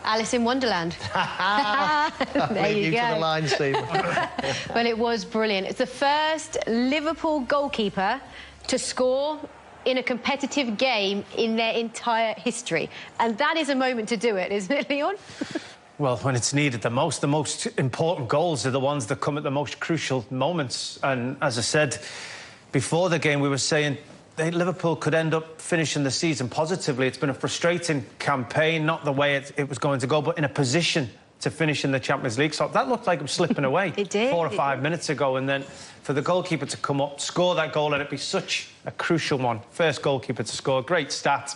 Alice in Wonderland. There you go. To the line, Steve. Well, it was brilliant. It's the first Liverpool goalkeeper to score in a competitive game in their entire history. And that is a moment to do it, isn't it, Leon? Well, when it's needed the most important goals are the ones that come at the most crucial moments. And as I said before the game, we were saying Liverpool could end up finishing the season positively. It's been a frustrating campaign, not the way it was going to go, but in a position to finish in the Champions League. So that looked like it was slipping away. It did. 4 or 5 minutes ago. And then for the goalkeeper to come up, score that goal, and it'd be such a crucial one. First goalkeeper to score. Great stat.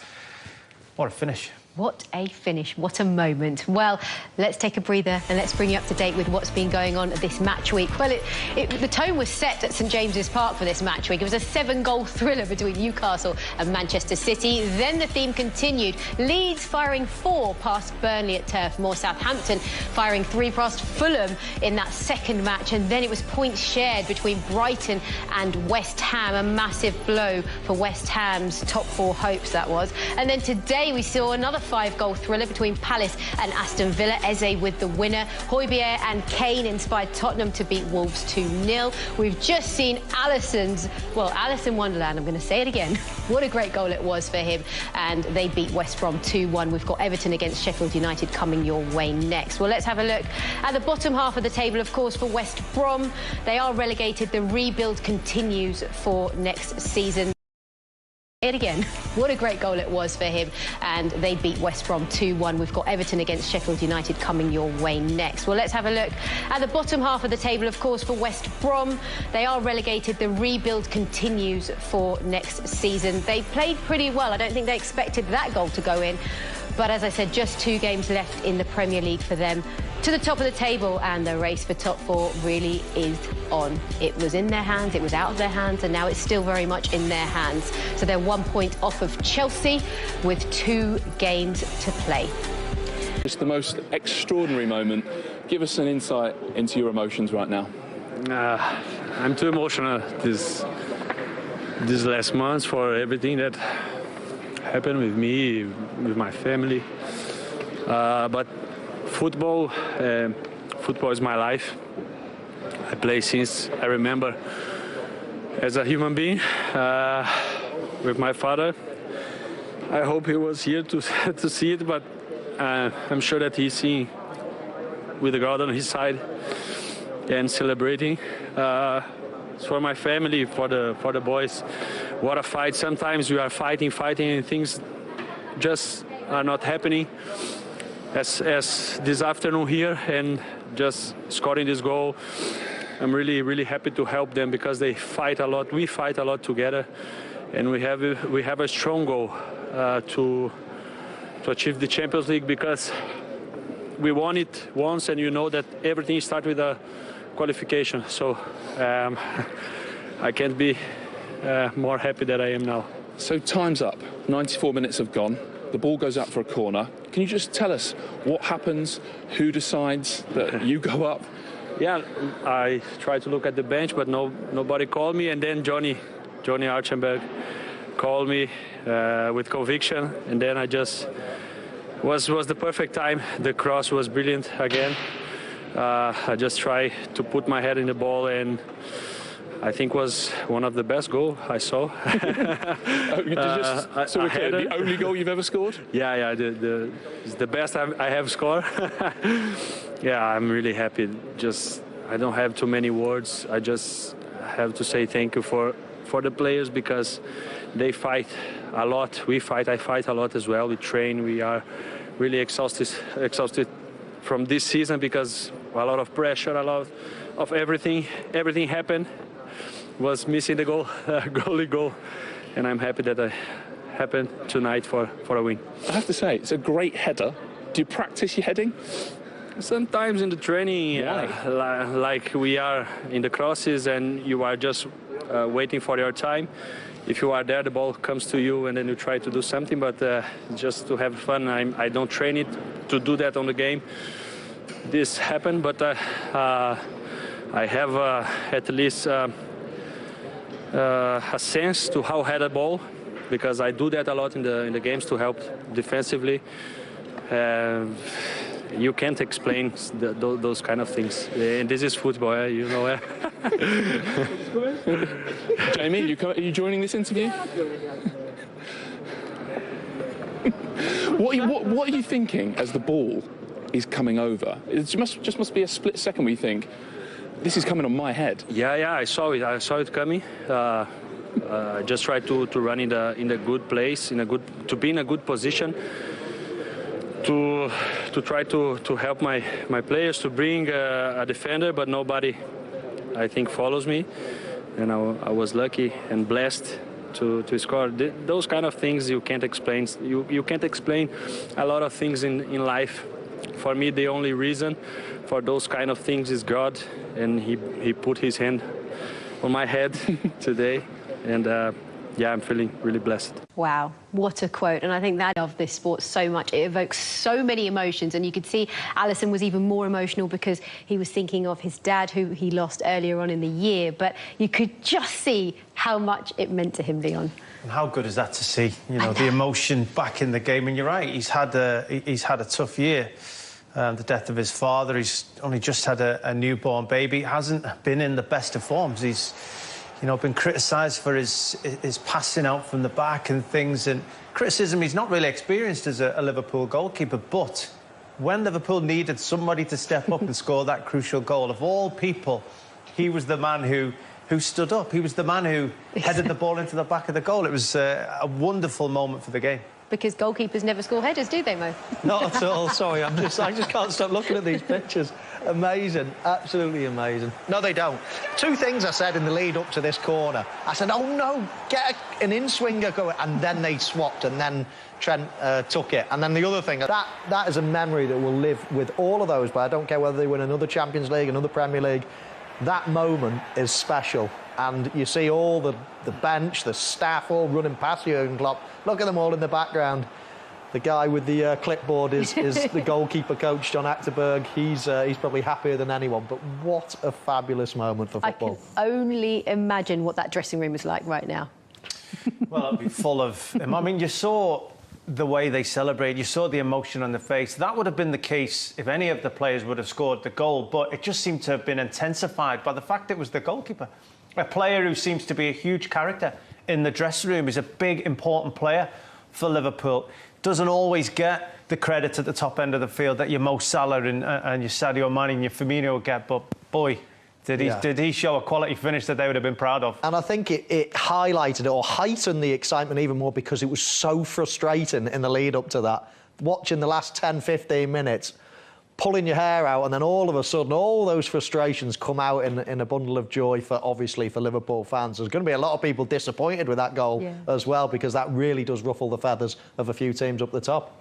What a finish. What a finish, what a moment. Well, let's take a breather and let's bring you up to date with what's been going on this match week. Well, the tone was set at St James's Park for this match week. It was a 7-goal thriller between Newcastle and Manchester City. Then the theme continued. Leeds firing 4 past Burnley at Turf Moor. Southampton firing 3 past Fulham in that second match. And then it was points shared between Brighton and West Ham. A massive blow for West Ham's top 4 hopes, that was. And then today we saw another 5-goal thriller between Palace and Aston Villa. Eze with the winner. Højbjerg and Kane inspired Tottenham to beat Wolves 2-0. We've just seen Alice in Wonderland. I'm going to say it again. What a great goal it was for him. And they beat West Brom 2-1. We've got Everton against Sheffield United coming your way next. Well, let's have a look at the bottom half of the table, of course, for West Brom. They are relegated. The rebuild continues for next season. It again. What a great goal it was for him. And they beat West Brom 2-1. We've got Everton against Sheffield United coming your way next. Well, let's have a look at the bottom half of the table, of course, for West Brom. They are relegated. The rebuild continues for next season. They played pretty well. I don't think they expected that goal to go in. But as I said, just 2 games left in the Premier League for them to the top of the table, and the race for top 4 really is on. It was in their hands, it was out of their hands, and now it's still very much in their hands. So they're 1 point off of Chelsea with 2 games to play. It's the most extraordinary moment. Give us an insight into your emotions right now. I'm too emotional this last month for everything that happened with me, with my family. But football is my life. I play since I remember as a human being with my father. I hope he was here to see it, but I'm sure that he's seeing with the God on his side and celebrating. It's for my family, for the boys. What a fight. Sometimes we are fighting and things just are not happening. As this afternoon here, and just scoring this goal, I'm really happy to help them, because they fight a lot. We fight a lot together, and we have a strong goal to achieve the Champions League, because we won it once, and you know that everything starts with a qualification. So I can't be more happy than I am now. So time's up. 94 minutes have gone. The ball goes out for a corner. Can you just tell us what happens? Who decides that you go up? Yeah, I tried to look at the bench, but nobody called me. And then Johnny Archenberg called me with conviction. And then I just was the perfect time. The cross was brilliant again. I just tried to put my head in the ball, and I think was one of the best goals I saw. The only goal you've ever scored? Yeah, it's the best I have scored. Yeah, I'm really happy. I don't have too many words. I just have to say thank you for the players, because they fight a lot. I fight a lot as well. We train. We are really exhausted from this season, because a lot of pressure, a lot of everything happened. Was missing the goalie goal, and I'm happy that it happened tonight for a win. I have to say, it's a great header. Do you practice your heading? Sometimes in the training, like we are in the crosses, and you are just waiting for your time. If you are there, the ball comes to you, and then you try to do something, but just to have fun. I don't train it to do that on the game. This happened, but I have at least a sense to how to head a ball, because I do that a lot in the games to help defensively. you can't explain those kind of things. And this is football, you know. Jamie, are you joining this interview? What are you thinking as the ball is coming over? It must be a split second where you think, this is coming on my head. Yeah, I saw it coming. I just tried to run in a good place, to be in a good position, to try to help my players, to bring a defender, but nobody, I think, follows me. And I was lucky and blessed to score. Those kind of things you can't explain. You can't explain a lot of things in life. For me, the only reason for those kind of things is God, and he put his hand on my head today. And yeah, I'm feeling really blessed. Wow, what a quote. And I think that of this sport so much. It evokes so many emotions. And you could see Alisson was even more emotional because he was thinking of his dad, who he lost earlier on in the year. But you could just see how much it meant to him, Leon. And how good is that to see? You know, the emotion back in the game. And you're right, he's had a tough year. The death of his father. He's only just had a newborn baby. He hasn't been in the best of forms. He's, you know, been criticised for his passing out from the back and things, and criticism he's not really experienced as a Liverpool goalkeeper. But when Liverpool needed somebody to step up and score that crucial goal, of all people, he was the man who stood up. He was the man who headed the ball into the back of the goal. It was a wonderful moment for the game. Because goalkeepers never score headers, do they, Mo? Not at all, sorry. I just can't stop looking at these pictures. Amazing, absolutely amazing. No, they don't. Two things I said in the lead up to this corner. I said, oh, no, get an in-swinger going. And then they swapped, and then Trent took it. And then the other thing, that is a memory that will live with all of those, but I don't care whether they win another Champions League, another Premier League. That moment is special. And you see all the bench, the staff all running past Jurgen Klopp. Look at them all in the background. The guy with the clipboard is the goalkeeper coach, John Achterberg. He's probably happier than anyone. But what a fabulous moment for football. I can only imagine what that dressing room is like right now. Well, it'll be full of... I mean, you saw the way they celebrate. You saw the emotion on the face. That would have been the case if any of the players would have scored the goal. But it just seemed to have been intensified by the fact it was the goalkeeper. A player who seems to be a huge character in the dressing room, is a big, important player for Liverpool. Doesn't always get the credit at the top end of the field that your Mo Salah and your Sadio Mane and your Firmino get, but boy, did he show a quality finish that they would have been proud of. And I think it highlighted or heightened the excitement even more because it was so frustrating in the lead up to that. Watching the last 10, 15 minutes, pulling your hair out, and then all of a sudden all those frustrations come out in a bundle of joy for Liverpool fans. There's going to be a lot of people disappointed with that goal as well, because that really does ruffle the feathers of a few teams up the top.